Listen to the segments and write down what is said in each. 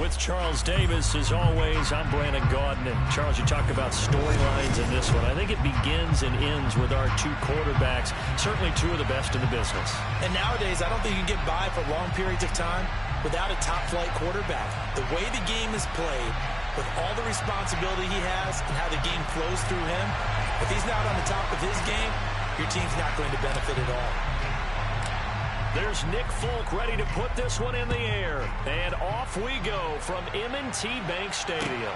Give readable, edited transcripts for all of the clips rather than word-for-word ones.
with Charles Davis. As always, I'm Brandon Gaudin. And Charles, you talk about storylines in this one. I think it begins and ends with our two quarterbacks, certainly two of the best in the business. And nowadays, I don't think you can get by for long periods of time without a top-flight quarterback. The way the game is played, with all the responsibility he has and how the game flows through him, if he's not on the top of his game, your team's not going to benefit at all. There's Nick Folk ready to put this one in the air. And off we go from M&T Bank Stadium.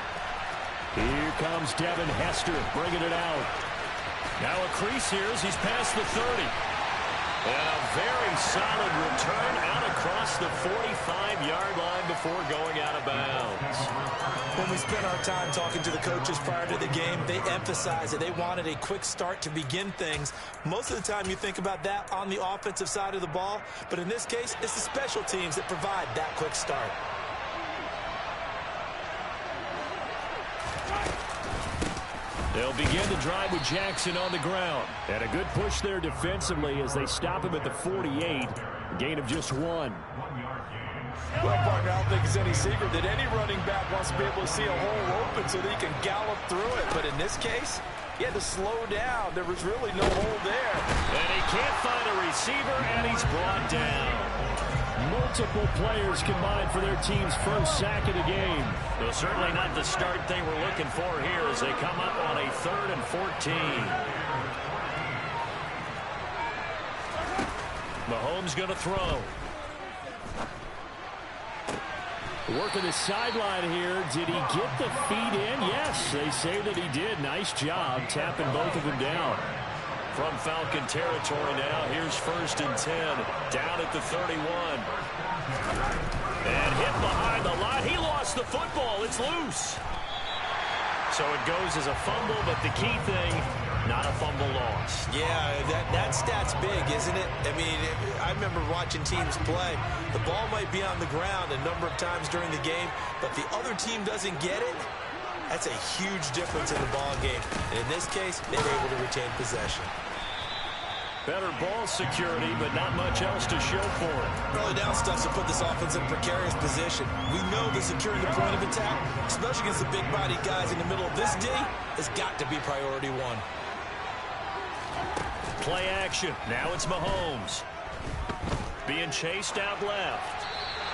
Here comes Devin Hester bringing it out. Now a crease here as he's past the 30. And a very solid return out across the 45-yard line before going out of bounds. When we spent our time talking to the coaches prior to the game, they emphasized that they wanted a quick start to begin things. Most of the time you think about that on the offensive side of the ball, but in this case, it's the special teams that provide that quick start. They'll begin to drive with Jackson on the ground. And a good push there defensively as they stop him at the 48. Gain of just 1. Well, partner, I don't think it's any secret that any running back wants to be able to see a hole open so that he can gallop through it. But in this case, he had to slow down. There was really no hole there. And he can't find a receiver, and he's brought down. Multiple players combined for their team's first sack of the game. Though certainly not the start they were looking for here as they come up on a 3rd and 14. Mahomes going to throw. Working the sideline here. Did he get the feet in? Yes, they say that he did. Nice job tapping both of them down. From Falcon territory now, here's 1st and 10. Down at the 31. And hit behind the line. He lost the football. It's loose. So it goes as a fumble, but the key thing, not a fumble loss. Yeah, that stat's big, isn't it? I mean, I remember watching teams play. The ball might be on the ground a number of times during the game, but the other team doesn't get it. That's a huge difference in the ball game. And in this case, they were able to retain possession. Better ball security, but not much else to show for it. Early down stuff to put this offense in a precarious position. We know that securing the point of attack, especially against the big-bodied guys in the middle of this D, has got to be priority 1. Play action. Now it's Mahomes. Being chased out left.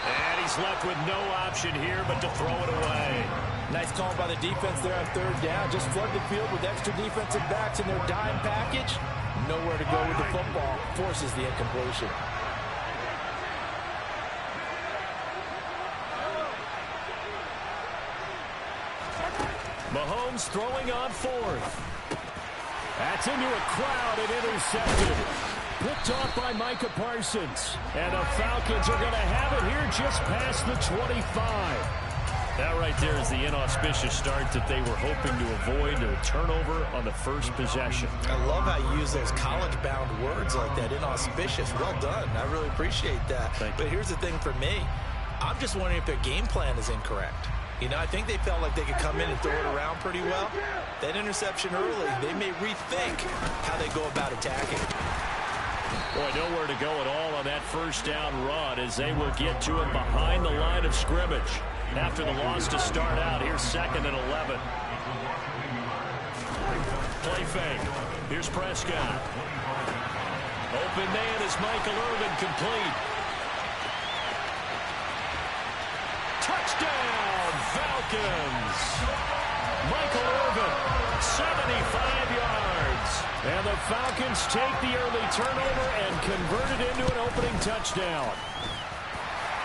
And he's left with no option here but to throw it away. Nice call by the defense there on 3rd down. Just flood the field with extra defensive backs in their dime package. Nowhere to go with the football. Forces the incompletion. Mahomes throwing on 4th. That's into a crowd and intercepted. Picked off by Micah Parsons. And the Falcons are going to have it here just past the 25. That right there is the inauspicious start that they were hoping to avoid, a turnover on the first possession. I love how you use those college-bound words like that, inauspicious. Well done. I really appreciate that. But here's the thing for me. I'm just wondering if their game plan is incorrect. You know, I think they felt like they could come in and throw it around pretty well. That interception early, they may rethink how they go about attacking. Boy, nowhere to go at all on that 1st down run as they will get to him behind the line of scrimmage. After the loss to start out, here's 2nd and 11. Play fake. Here's Prescott. Open man is Michael Irvin, complete. Touchdown, Falcons. Michael Irvin, 75 yards. And the Falcons take the early turnover and convert it into an opening touchdown.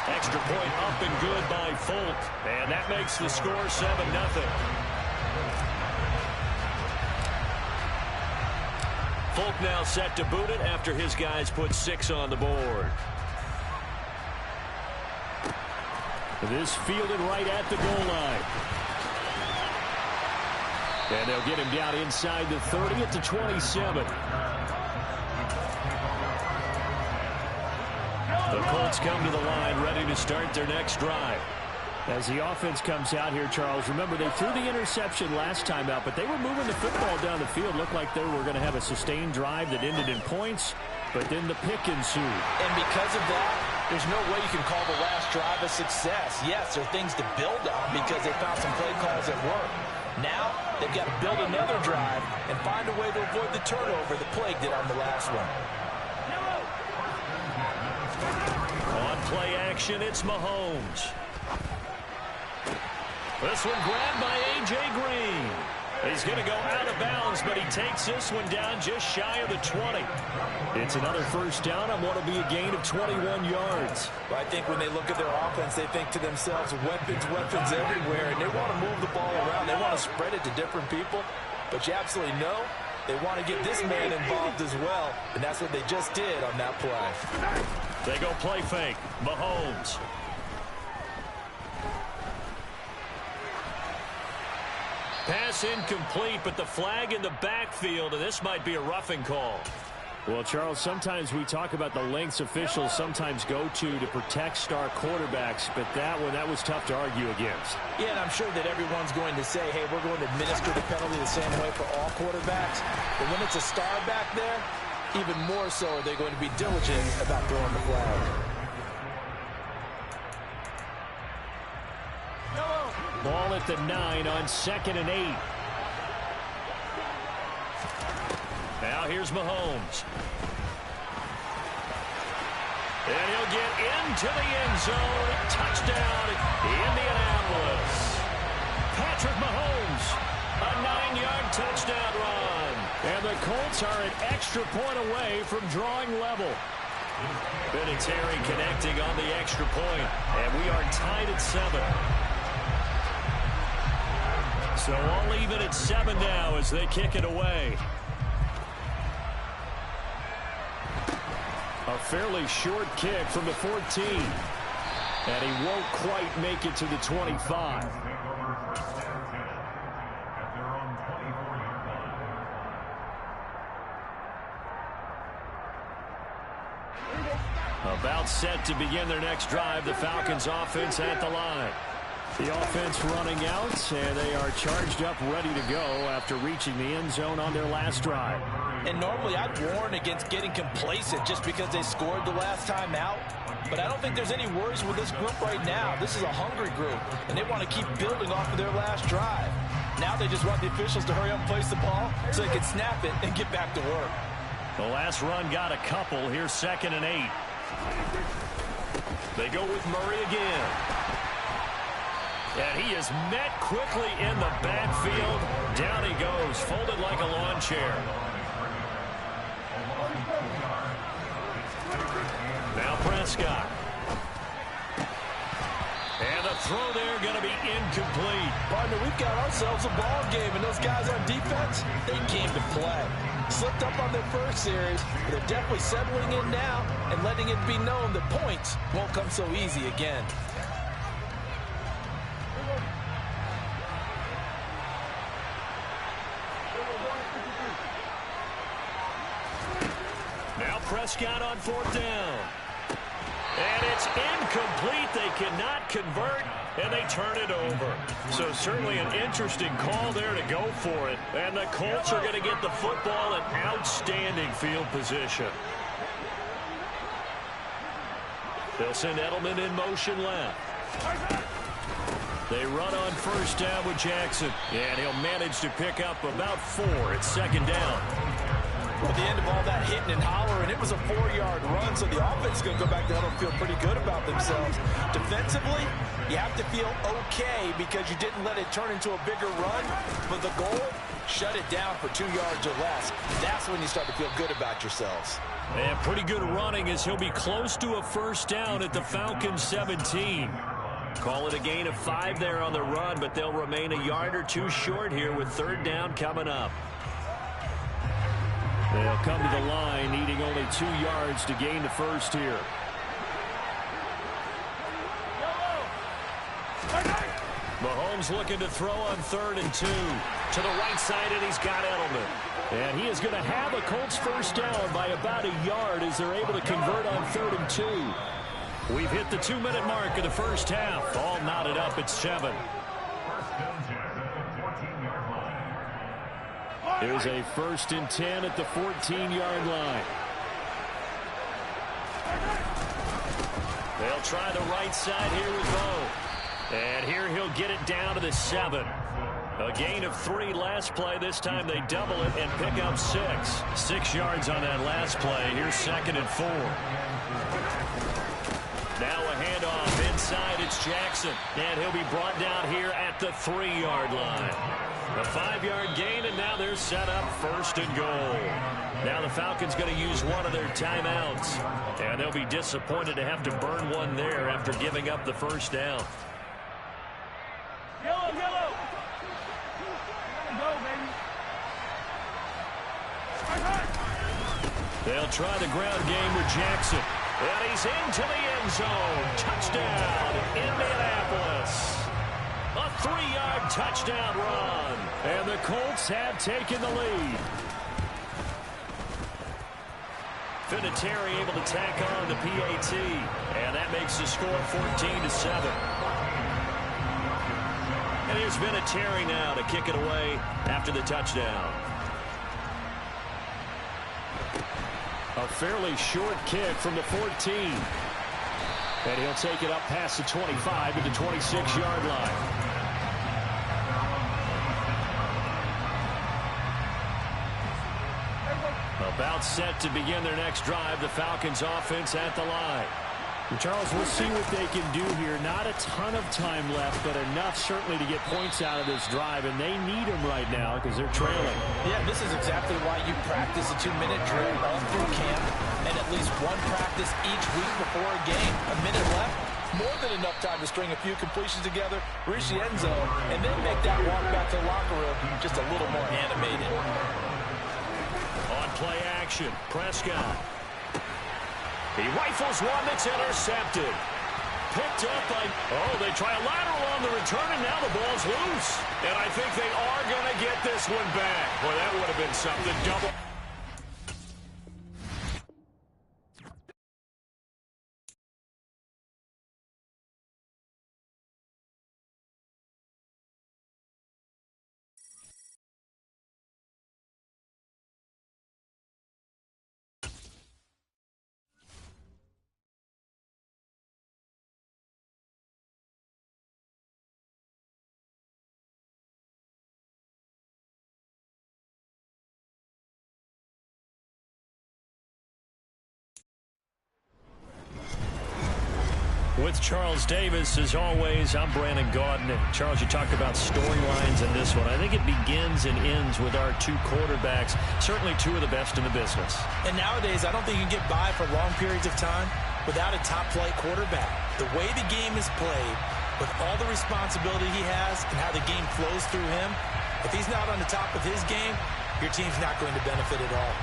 Extra point up and good by Folk. And that makes the score 7-0. Folk now set to boot it after his guys put 6 on the board. This fielded right at the goal line. And they'll get him down inside the 30 at the 27. The Colts come to the line, ready to start their next drive. As the offense comes out here, Charles, remember they threw the interception last time out, but they were moving the football down the field. Looked like they were going to have a sustained drive that ended in points, but then the pick ensued. And because of that, There's no way you can call the last drive a success. Yes, there are things to build on because they found some play calls that work. Now, they've got to build another drive and find a way to avoid the turnover the Plague did on the last one. On play action, it's Mahomes. This one grabbed by A.J. Green. He's going to go out of bounds, but he takes this one down just shy of the 20. It's another first down on what will be a gain of 21 yards. Well, I think when they look at their offense, they think to themselves, weapons, weapons everywhere, and they want to move the ball around. They want to spread it to different people, but you absolutely know they want to get this man involved as well, and that's what they just did on that play. They go play fake. Mahomes. Pass incomplete, but the flag in the backfield, and this might be a roughing call. Well, Charles, sometimes we talk about the lengths officials sometimes go to protect star quarterbacks, but that one, that was tough to argue against. Yeah, and I'm sure that everyone's going to say, hey, we're going to administer the penalty the same way for all quarterbacks. But when it's a star back there, even more so are they going to be diligent about throwing the flag. Ball at the 9 on 2nd and 8. Now here's Mahomes. And he'll get into the end zone. Touchdown, Indianapolis. Patrick Mahomes, a 9-yard touchdown run. And the Colts are an extra point away from drawing level. Vinatieri connecting on the extra point. And we are tied at 7. So all even at 7 now as they kick it away. A fairly short kick from the 14. And he won't quite make it to the 25. About set to begin their next drive. The Falcons offense at the line. The offense running out, and they are charged up, ready to go after reaching the end zone on their last drive. And normally I'd warn against getting complacent just because they scored the last time out. But I don't think there's any worries with this group right now. This is a hungry group, and they want to keep building off of their last drive. Now they just want the officials to hurry up and place the ball so they can snap it and get back to work. The last run got a couple. Here's 2nd and 8. They go with Murray again. And he is met quickly in the backfield. Down he goes, folded like a lawn chair. Now Prescott. And the throw there going to be incomplete. Partner, we've got ourselves a ball game, and those guys on defense, they came to play. Slipped up on their first series, but they're definitely settling in now and letting it be known that points won't come so easy again. Prescott on 4th down. And it's incomplete. They cannot convert, and they turn it over. So certainly an interesting call there to go for it. And the Colts are going to get the football in outstanding field position. They'll send Edelman in motion left. They run on 1st down with Jackson. And he'll manage to pick up about 4 at 2nd down. At the end of all that hitting and hollering, it was a 4-yard run, so the offense is going to go back to huddle and feel pretty good about themselves. Defensively, you have to feel okay because you didn't let it turn into a bigger run, but the goal, shut it down for 2 yards or less. That's when you start to feel good about yourselves. And pretty good running as he'll be close to a 1st down at the Falcons 17. Call it a gain of 5 there on the run, but they'll remain a yard or 2 short here with 3rd down coming up. They'll come to the line, needing only 2 yards to gain the 1st here. Mahomes looking to throw on 3rd and 2. To the right side, and he's got Edelman. And he is going to have a Colts 1st down by about a yard as they're able to convert on 3rd and 2. We've hit the 2-minute mark of the first half. All knotted up at 7. Here's a 1st and 10 at the 14-yard line. They'll try the right side here with Bo. And here he'll get it down to the 7. A gain of 3 last play. This time they double it and pick up 6. 6 yards on that last play. Here's 2nd and 4. Now a handoff inside. It's Jackson. And he'll be brought down here at the 3-yard line. A 5-yard gain, and now they're set up 1st and goal. Now the Falcons going to use one of their timeouts. And they'll be disappointed to have to burn one there after giving up the 1st down. Yellow, yellow. Go, baby. They'll try the ground game with Jackson. And he's into the end zone. Touchdown, Indianapolis. A 3-yard touchdown run. And the Colts have taken the lead. Vinatieri able to tack on the PAT. And that makes the score 14-7. And here's Vinatieri now to kick it away after the touchdown. A fairly short kick from the 14. And he'll take it up past the 25 to the 26-yard line. About set to begin their next drive. The Falcons offense at the line. And Charles, we'll see what they can do here. Not a ton of time left, but enough certainly to get points out of this drive, and they need them right now because they're trailing. Yeah, this is exactly why you practice a 2-minute drill all through camp and at least one practice each week before a game. A minute left, more than enough time to string a few completions together, reach the end zone, and then make that walk back to the locker room just a little more animated. On play action, Prescott. He rifles one that's intercepted. Picked up by, they try a lateral on the return, and now the ball's loose. And I think they are going to get this one back. Boy, that would have been something. Double. With Charles Davis, as always, I'm Brandon Gaudin. Charles, you talked about storylines in this one. I think it begins and ends with our 2 quarterbacks, certainly 2 of the best in the business. And nowadays, I don't think you can get by for long periods of time without a top-flight quarterback. The way the game is played, with all the responsibility he has and how the game flows through him, if he's not on the top of his game, your team's not going to benefit at all.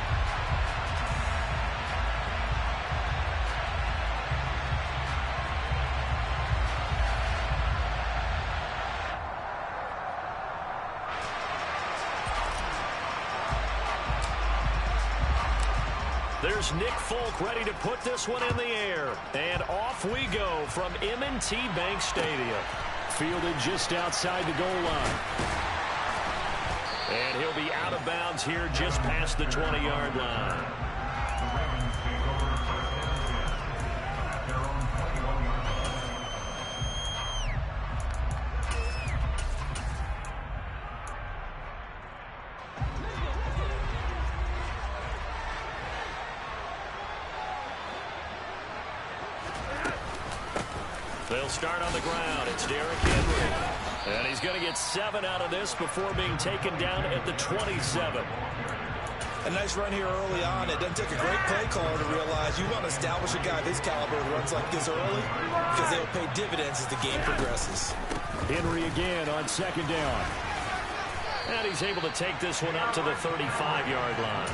There's Nick Folk ready to put this one in the air. And off we go from M&T Bank Stadium. Fielded just outside the goal line. And he'll be out of bounds here just past the 20-yard line. They'll start on the ground. It's Derrick Henry. And he's going to get 7 out of this before being taken down at the 27. A nice run here early on. It doesn't take a great play caller to realize you want to establish a guy of his caliber who runs like this early because they'll pay dividends as the game progresses. Henry again on 2nd down. And he's able to take this one up to the 35-yard line.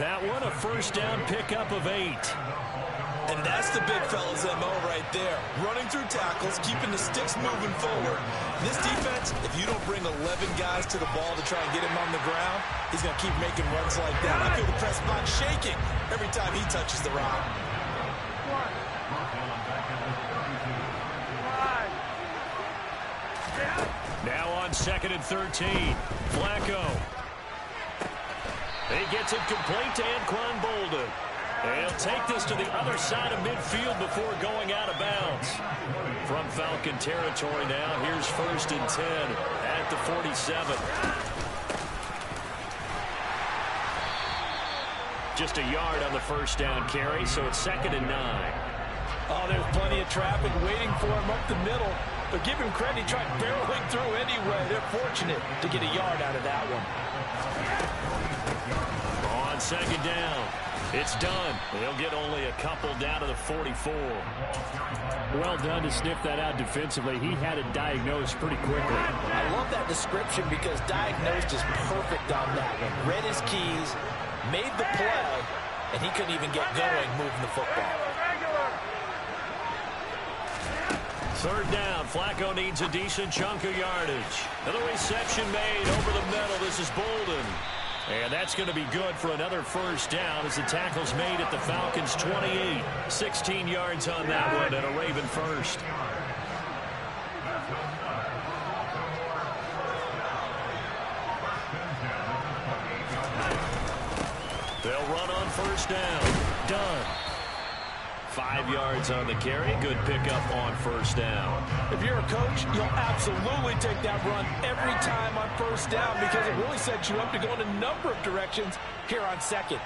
That one a 1st down pickup of 8. And that's the big fella's MO right there. Running through tackles, keeping the sticks moving forward. This defense, if you don't bring 11 guys to the ball to try and get him on the ground, he's going to keep making runs like that. I feel the press box shaking every time he touches the rock. Now on 2nd and 13. Flacco. He gets it complete to Anquan Boldin. And he'll take this to the other side of midfield before going out of bounds. From Falcon territory now, here's 1st and 10 at the 47. Just a yard on the first down carry, so it's 2nd and 9. Oh, there's plenty of traffic waiting for him up the middle. But give him credit, he tried barreling through anyway. They're fortunate to get a yard out of that one. On 2nd down, it's done. They'll get only a couple down to the 44. Well done to sniff that out defensively. He had it diagnosed pretty quickly. I love that description because diagnosed is perfect on that one. Read his keys, made the play, and he couldn't even get going moving the football. 3rd down, Flacco needs a decent chunk of yardage. Another reception made over the middle. This is Bolden. And that's going to be good for another 1st down as the tackle's made at the Falcons' 28. 16 yards on that one and a Raven first. They'll run on 1st down. Done. 5 yards on the carry. Good pickup on 1st down. If you're a coach, you'll absolutely take that run every time on 1st down because it really sets you up to go in a number of directions here on 2nd.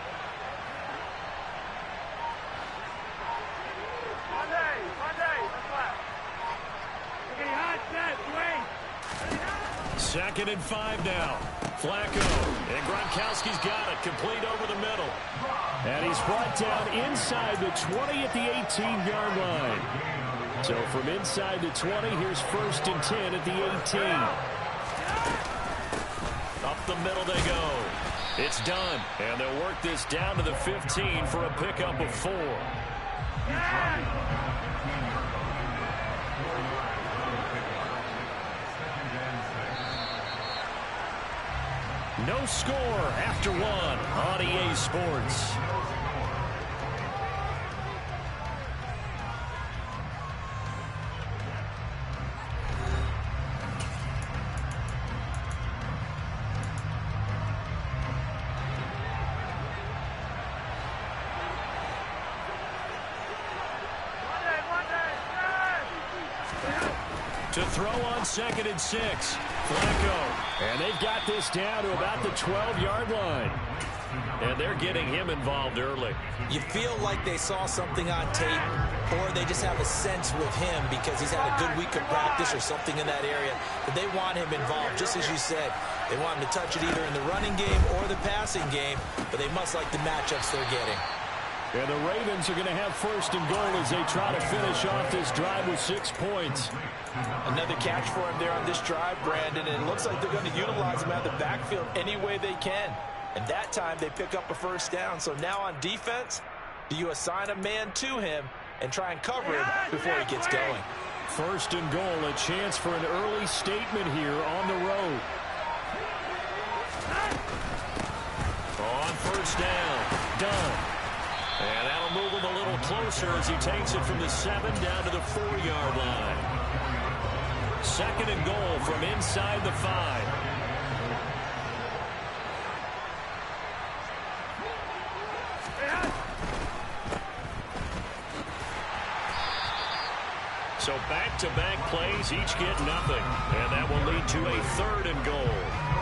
Second and 5 now. Flacco. And Gronkowski's got it. Complete over the middle. And he's brought down inside the 20 at the 18-yard line. So from inside the 20, here's 1st and 10 at the 18. Up the middle they go. It's done. And they'll work this down to the 15 for a pickup of 4. No score after 1 on EA Sports. To throw on 2nd and 6. Flacco. And they've got this down to about the 12-yard line. And they're getting him involved early. You feel like they saw something on tape, or they just have a sense with him because he's had a good week of practice or something in that area that they want him involved, just as you said. They want him to touch it either in the running game or the passing game, but they must like the matchups they're getting. And the Ravens are going to have 1st and goal as they try to finish off this drive with 6 points. Another catch for him there on this drive, Brandon, and it looks like they're going to utilize him out of the backfield any way they can. And that time they pick up a 1st down. So now on defense, do you assign a man to him and try and cover him before he gets going? 1st and goal, a chance for an early statement here on the road. On 1st down, done. And that'll move him a little closer as he takes it from the 7 down to the 4-yard line. 2nd and goal from inside the 5. So back-to-back plays, each get nothing. And that will lead to a 3rd and goal.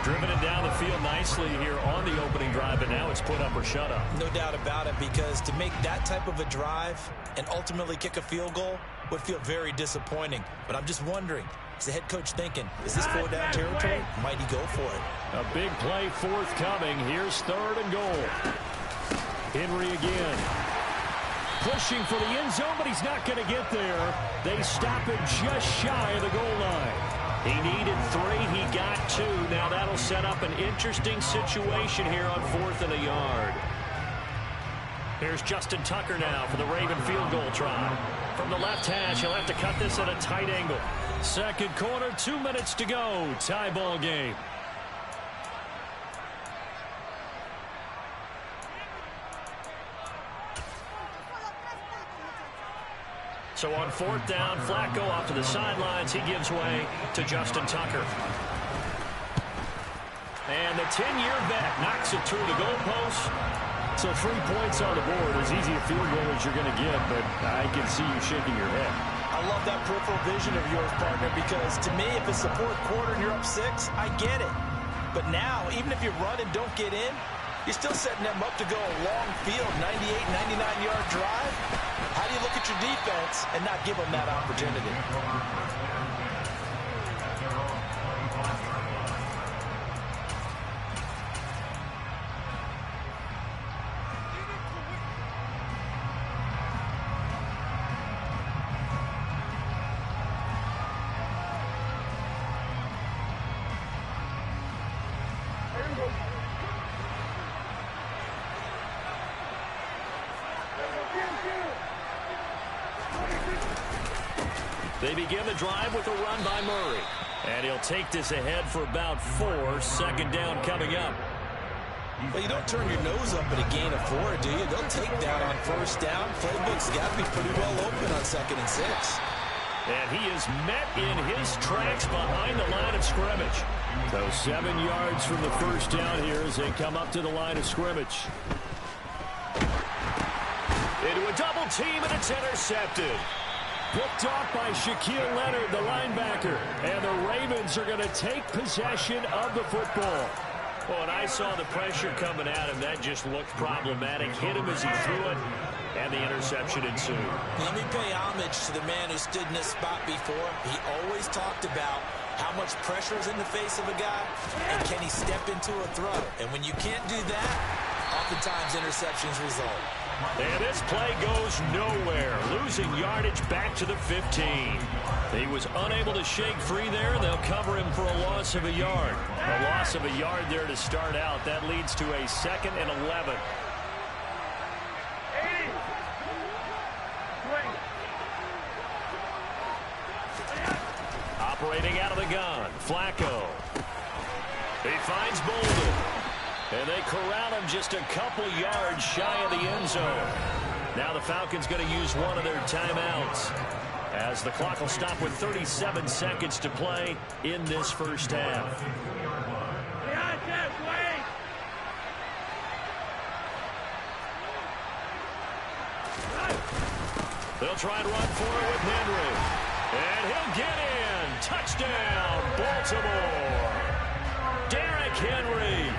Driven it down the field nicely here on the opening drive, but now it's put up or shut up. No doubt about it, because to make that type of a drive and ultimately kick a field goal would feel very disappointing. But I'm just wondering, is the head coach thinking, is this 4-down territory? Might he go for it? A big play forthcoming. Here's 3rd and goal. Henry again. Pushing for the end zone, but he's not going to get there. They stop him just shy of the goal line. He needed 3. He got 2. Now that'll set up an interesting situation here on 4th and a yard. Here's Justin Tucker now for the Raven field goal try. From the left hash, he'll have to cut this at a tight angle. Second quarter, 2 minutes to go. Tie ball game. So on 4th down, Flacco off to the sidelines. He gives way to Justin Tucker. And the 10-year vet knocks it through the goalpost. So 3 points on the board, as easy a field goal as you're going to get, but I can see you shaking your head. I love that peripheral vision of yours, partner, because to me, if it's the fourth quarter and you're up 6, I get it. But now, even if you run and don't get in, you're still setting them up to go a long field, 98, 99-yard drive. How do you look at your defense and not give them that opportunity? They begin the drive with a run by Murray. And he'll take this ahead for about 4. Second down coming up. Well, you don't turn your nose up at a gain of 4, do you? They'll take down on first down. Playbook's got to be pretty well open on 2nd and 6. And he is met in his tracks behind the line of scrimmage. So 7 yards from the first down here as they come up to the line of scrimmage. Into a double team, and it's intercepted. Picked off by Shaquille Leonard, the linebacker. And the Ravens are going to take possession of the football. Well, and I saw the pressure coming at him. That just looked problematic. Hit him as he threw it, and the interception ensued. Let me pay homage to the man who stood in this spot before. He always talked about how much pressure is in the face of a guy, and can he step into a throw. And when you can't do that, oftentimes interceptions result. And this play goes nowhere, losing yardage back to the 15. He was unable to shake free there, and they'll cover him for a loss of a yard. A loss of a yard there to start out. That leads to a 2nd and 11. Operating out of the gun, Flacco. He finds Bolden. And they corral him just a couple yards shy of the end zone. Now the Falcons going to use one of their timeouts, as the clock will stop with 37 seconds to play in this first half. They'll try and run for it with Henry. And he'll get in. Touchdown, Baltimore. Derrick Henry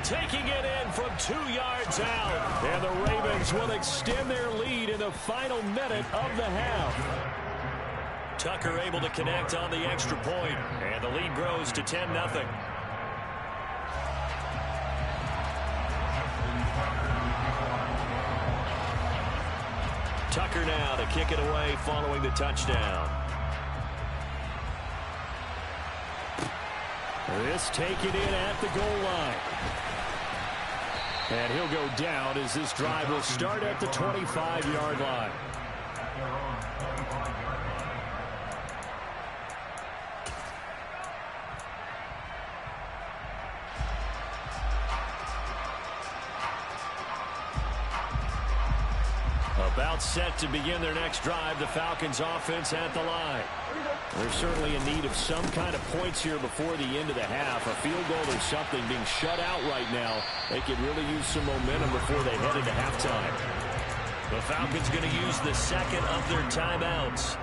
taking it in from 2 yards out. And the Ravens will extend their lead in the final minute of the half. Tucker able to connect on the extra point, and the lead grows to 10-0. Tucker now to kick it away following the touchdown. This taken in at the goal line. And he'll go down as this drive will start at the 25-yard line. About set to begin their next drive, the Falcons offense at the line. They're certainly in need of some kind of points here before the end of the half. A field goal or something being shut out right now. They could really use some momentum before they head into halftime. The Falcons going to use the second of their timeouts,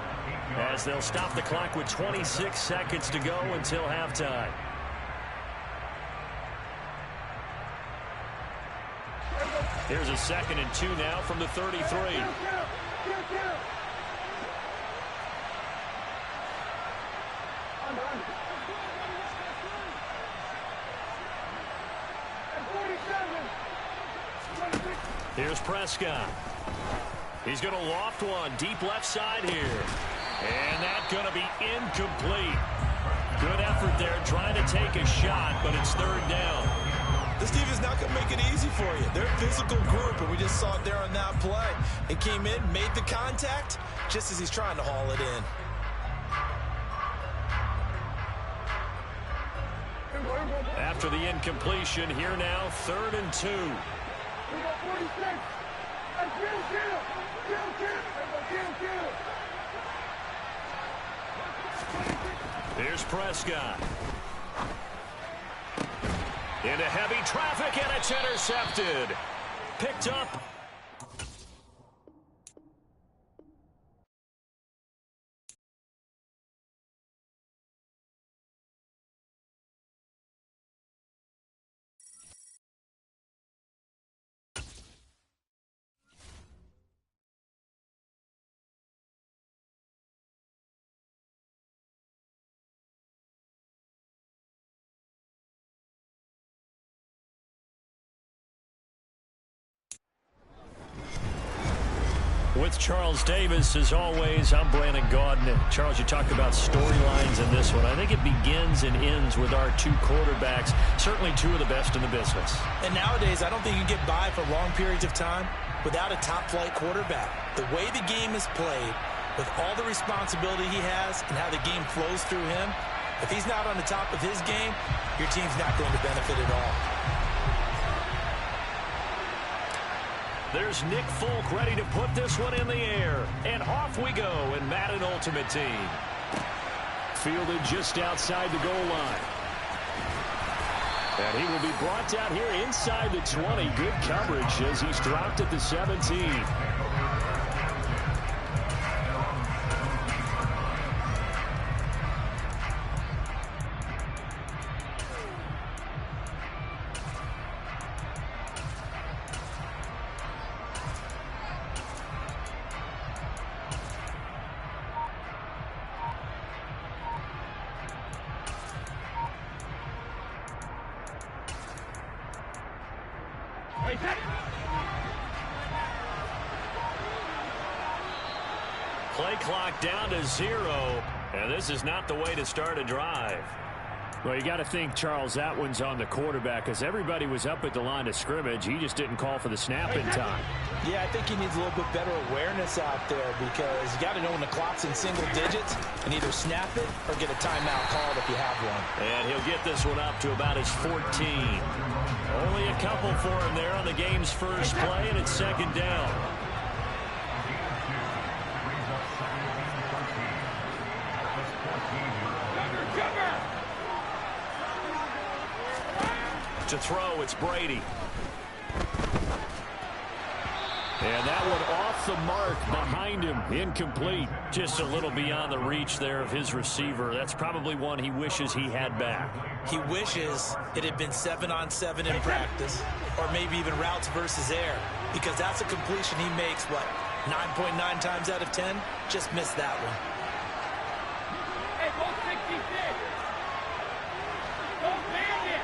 as they'll stop the clock with 26 seconds to go until halftime. Here's a 2nd and 2 now from the 33. Here's Prescott. He's going to loft one deep left side here. And that's going to be incomplete. Good effort there trying to take a shot, but it's 3rd down. This defense is not going to make it easy for you. They're a physical group, and we just saw it there on that play. It came in, made the contact, just as he's trying to haul it in. After the incompletion, here now, 3rd and 2. Here's Prescott. Into heavy traffic, and it's intercepted. picked up. With Charles Davis, as always, I'm Brandon Gaudin. Charles, you talked about storylines in this one. I think it begins and ends with our two quarterbacks, certainly two of the best in the business. And nowadays, I don't think you can get by for long periods of time without a top-flight quarterback. The way the game is played, with all the responsibility he has and how the game flows through him, if he's not on the top of his game, your team's not going to benefit at all. There's Nick Folk ready to put this one in the air. And off we go in Madden Ultimate Team. Fielded just outside the goal line. And he will be brought down here inside the 20. Good coverage as he's dropped at the 17. Play clock down to 0, and this is not the way to start a drive. Well, you got to think, Charles, that one's on the quarterback because everybody was up at the line of scrimmage. He just didn't call for the snap in time. Yeah, I think he needs a little bit better awareness out there because you got to know when the clock's in single digits and either snap it or get a timeout called if you have one. And he'll get this one up to about his 14. Only a couple for him there on the game's first play, and it's second down. To throw, it's Brady. And that one off the mark behind him, incomplete. Just a little beyond the reach there of his receiver. That's probably one he wishes he had back. He wishes it had been 7-on-7 in practice, or maybe even routes versus air, because that's a completion he makes, what, 9.9 times out of 10? Just missed that one. Hey, go 66. Don't ban it.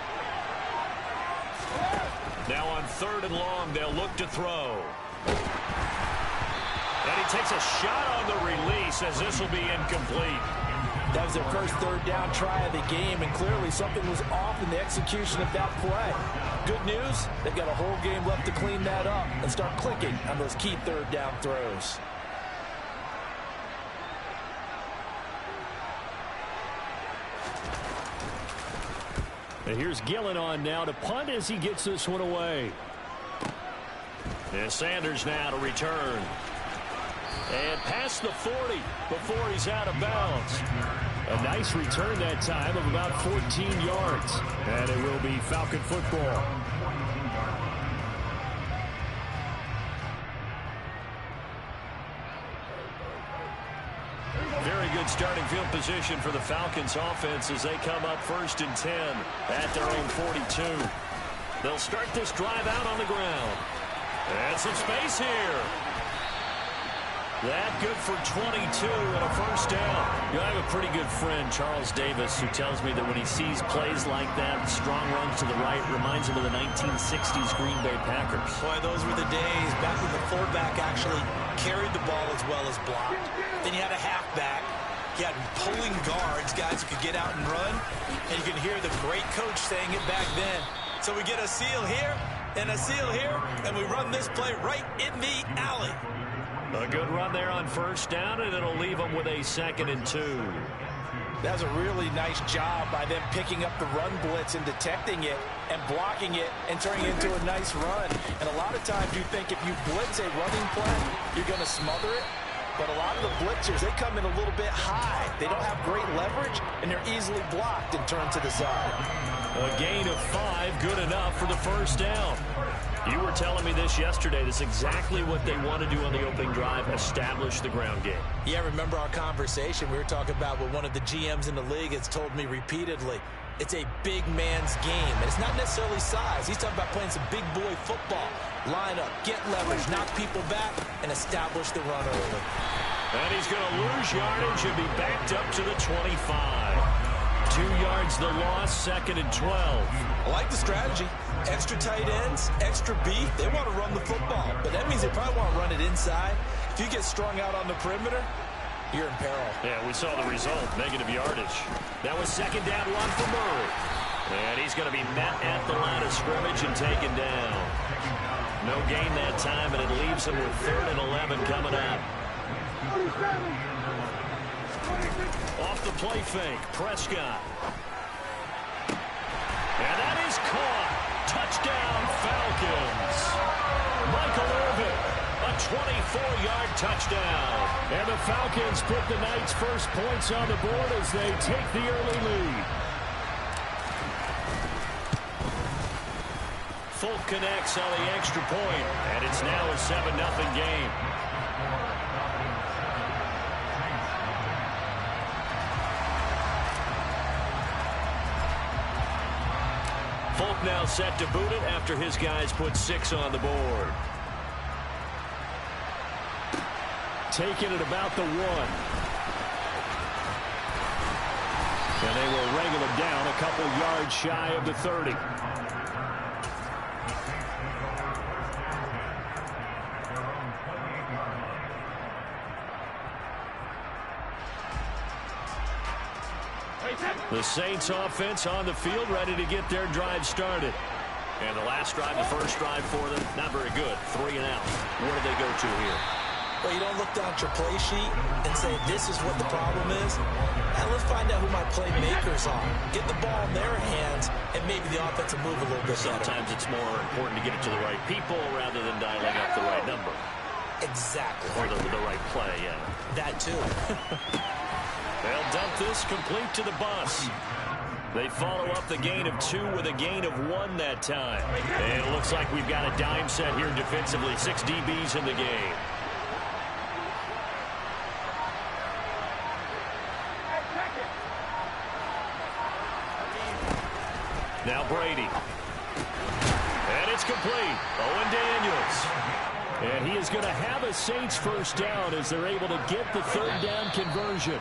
Now on 3rd and long, they'll look to throw. And he takes a shot on the release as this will be incomplete. That was their first 3rd down try of the game, and clearly something was off in the execution of that play. Good news, they've got a whole game left to clean that up and start clicking on those key 3rd down throws. And here's Gillen on now to punt as he gets this one away. And Sanders now to return. And past the 40 before he's out of bounds. A nice return that time of about 14 yards. And it will be Falcon football. Very good starting field position for the Falcons offense as they come up 1st and 10 at their own 42. They'll start this drive out on the ground. And some space here. That good for 22 and a first down. You know, I have a pretty good friend, Charles Davis, who tells me that when he sees plays like that, strong runs to the right, reminds him of the 1960s Green Bay Packers. Boy, those were the days back when the fullback actually carried the ball as well as blocked. Then you had a halfback. You had pulling guards, guys who could get out and run. And you can hear the great coach saying it back then. So we get a seal here and a seal here, and we run this play right in the alley. A good run there on 1st down, and it'll leave them with a 2nd and 2. That was a really nice job by them picking up the run blitz and detecting it and blocking it and turning it into a nice run. And a lot of times you think if you blitz a running play, you're going to smother it. But a lot of the blitzers, they come in a little bit high. They don't have great leverage, and they're easily blocked and turned to the side. A gain of 5, good enough for the first down. You were telling me this yesterday. This is exactly what they want to do on the opening drive, establish the ground game. Yeah, remember our conversation? We were talking about what one of the GMs in the league has told me repeatedly. It's a big man's game, and it's not necessarily size. He's talking about playing some big boy football. Line up, get leverage, knock people back, and establish the run early. And he's going to lose yardage and be backed up to the 25. 2 yards the loss, 2nd and 12. I like the strategy. Extra tight ends, extra beef. They want to run the football, but that means they probably want to run it inside. If you get strung out on the perimeter, you're in peril. Yeah, we saw the result, negative yardage. That was 2nd down 1 for Murray. And he's going to be met at the line of scrimmage and taken down. No gain that time, and it leaves him with 3rd and 11 coming up. Off the play fake, Prescott. And that is caught. Touchdown, Falcons. Michael Irvin, a 24-yard touchdown. And the Falcons put the Knights' first points on the board as they take the early lead. Folk connects on the extra point, and it's now a 7-0 game. Folk now set to boot it after his guys put 6 on the board. Taking it about the 1. And they will wrangle him down a couple yards shy of the 30. The Saints offense on the field, ready to get their drive started. And the last drive, the first drive for them, not very good. 3 and out. Where do they go to here? Well, you don't look down at your play sheet and say, this is what the problem is. Now let's find out who my playmakers are. Get the ball in their hands, and maybe the offense will move a little bit better. Sometimes it's more important to get it to the right people rather than dialing up the right number. Exactly. Or the right play, yeah. That too. They'll dump this complete to the bus. They follow up the gain of 2 with a gain of 1 that time. And it looks like we've got a dime set here defensively. 6 DBs in the game. Now Brady. And it's complete. Owen Daniels. And he is going to have a Saints first down as they're able to get the 3rd down conversion.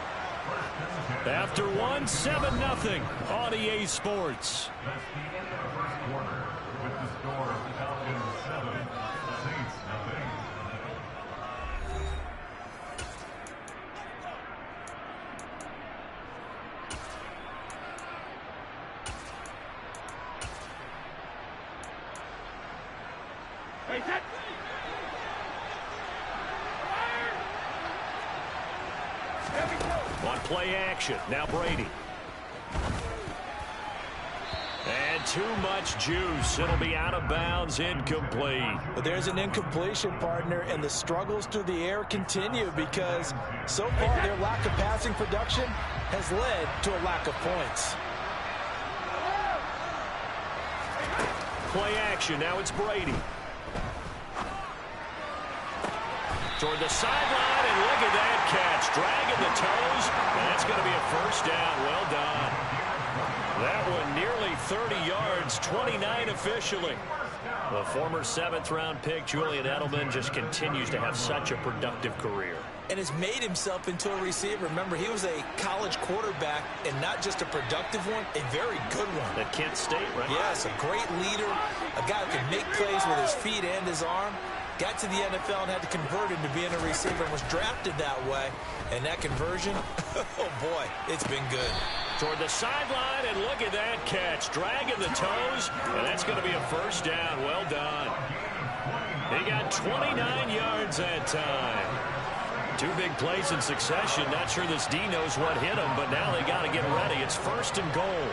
After 1, 7-0 on EA Sports. On play action, now Brady. And too much juice. It'll be out of bounds, incomplete. But there's an incompletion, partner, and the struggles through the air continue because so far their lack of passing production has led to a lack of points. Play action, now it's Brady. Toward the sideline, and look at that catch. Dragging the toes, and that's going to be a first down. Well done. That one nearly 30 yards, 29 officially. The former 7th-round pick, Julian Edelman, just continues to have such a productive career. And has made himself into a receiver. Remember, he was a college quarterback, and not just a productive one, a very good one. At Kent State, right? Yes, a great leader, a guy who can make plays with his feet and his arm. Got to the NFL and had to convert into being a receiver and was drafted that way. And that conversion, oh boy, it's been good. Toward the sideline, and look at that catch. Dragging the toes, and that's going to be a first down. Well done. He got 29 yards that time. 2 big plays in succession. Not sure this D knows what hit him, but now they got to get ready. It's 1st and goal.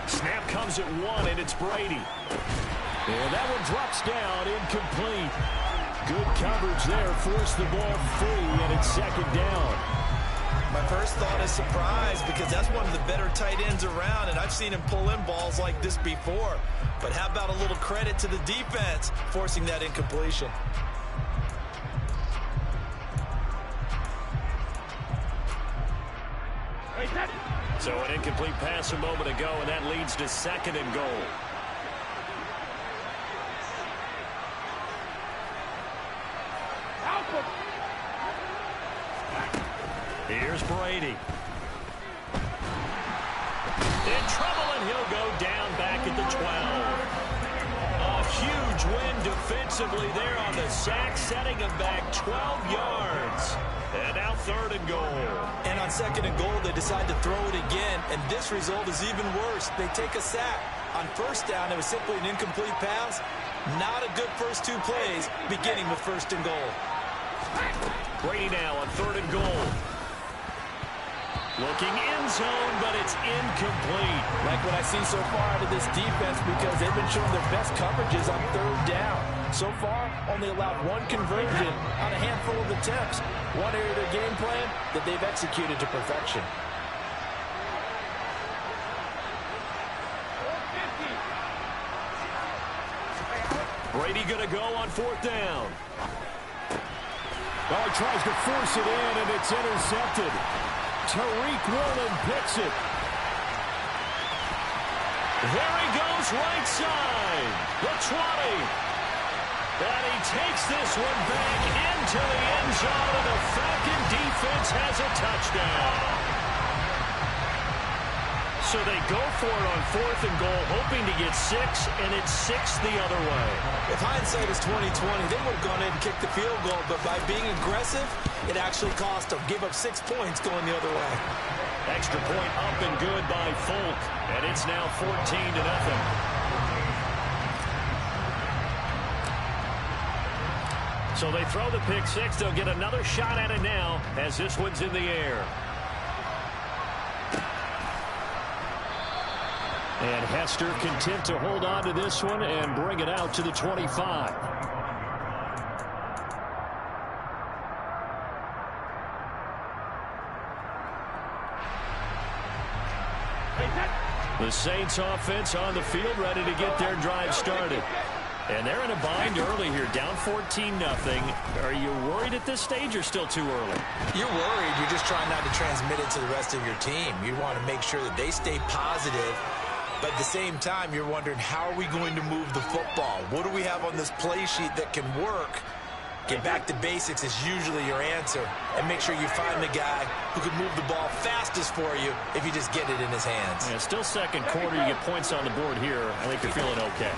Snap comes at 1, and it's Brady. And that one drops down, incomplete. Good coverage there, forced the ball free, and it's 2nd down. My first thought is surprise because that's one of the better tight ends around, and I've seen him pull in balls like this before. But how about a little credit to the defense forcing that incompletion? So an incomplete pass a moment ago, and that leads to 2nd and goal. Here's Brady. In trouble, and he'll go down back at the 12. A huge win defensively there on the sack, setting him back 12 yards. And now 3rd and goal. And on 2nd and goal, they decide to throw it again, and this result is even worse. They take a sack. On 1st down, it was simply an incomplete pass. Not a good first 2 plays, beginning with 1st and goal. Brady now on 3rd and goal. Looking end zone, but it's incomplete. Like what I've seen so far out of this defense because they've been showing their best coverages on 3rd down. So far, only allowed 1 conversion on a handful of attempts. One area of their game plan that they've executed to perfection. Brady going to go on 4th down. Well, he tries to force it in, and it's intercepted. Tariq Woolen picks it. There he goes, right side. The 20. And he takes this one back into the end zone, and the Falcon defense has a touchdown. So they go for it on 4th and goal, hoping to get 6, and it's 6 the other way. If hindsight is 20/20, they would have gone in and kicked the field goal, but by being aggressive, it actually cost them. Give up 6 points going the other way. Extra point up and good by Folk, and it's now 14-0. So they throw the pick 6. They'll get another shot at it now as this one's in the air. And Hester content to hold on to this one and bring it out to the 25. The Saints offense on the field ready to get their drive started. And they're in a bind early here, down 14-0. Are you worried at this stage or still too early? You're worried. You're just trying not to transmit it to the rest of your team. You want to make sure that they stay positive. But at the same time, you're wondering, how are we going to move the football? What do we have on this play sheet that can work? Get back to basics is usually your answer. And make sure you find the guy who can move the ball fastest for you if you just get it in his hands. Yeah, still 2nd quarter. You get points on the board here. I think you're feeling okay.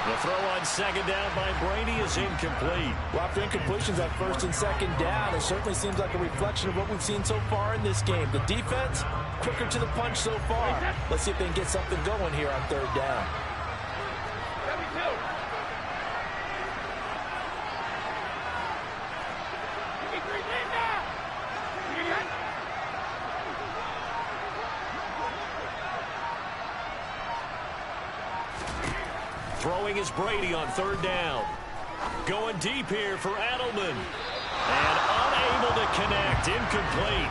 The throw on 2nd down by Brady is incomplete. Well, after incompletions on 1st and 2nd down, it certainly seems like a reflection of what we've seen so far in this game. The defense, quicker to the punch so far. Let's see if they can get something going here on 3rd down. Throwing is Brady on 3rd down. Going deep here for Edelman. And unable to connect. Incomplete.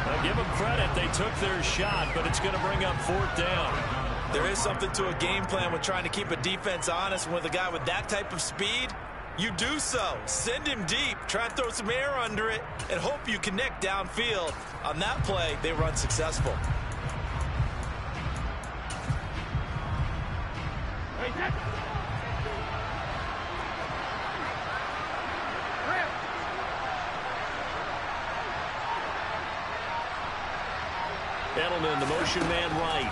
I'll give them credit. They took their shot, but it's going to bring up 4th down. There is something to a game plan with trying to keep a defense honest. With a guy with that type of speed, you do so. Send him deep. Try and throw some air under it and hope you connect downfield. On that play, they run successful. Edelman, the motion man right.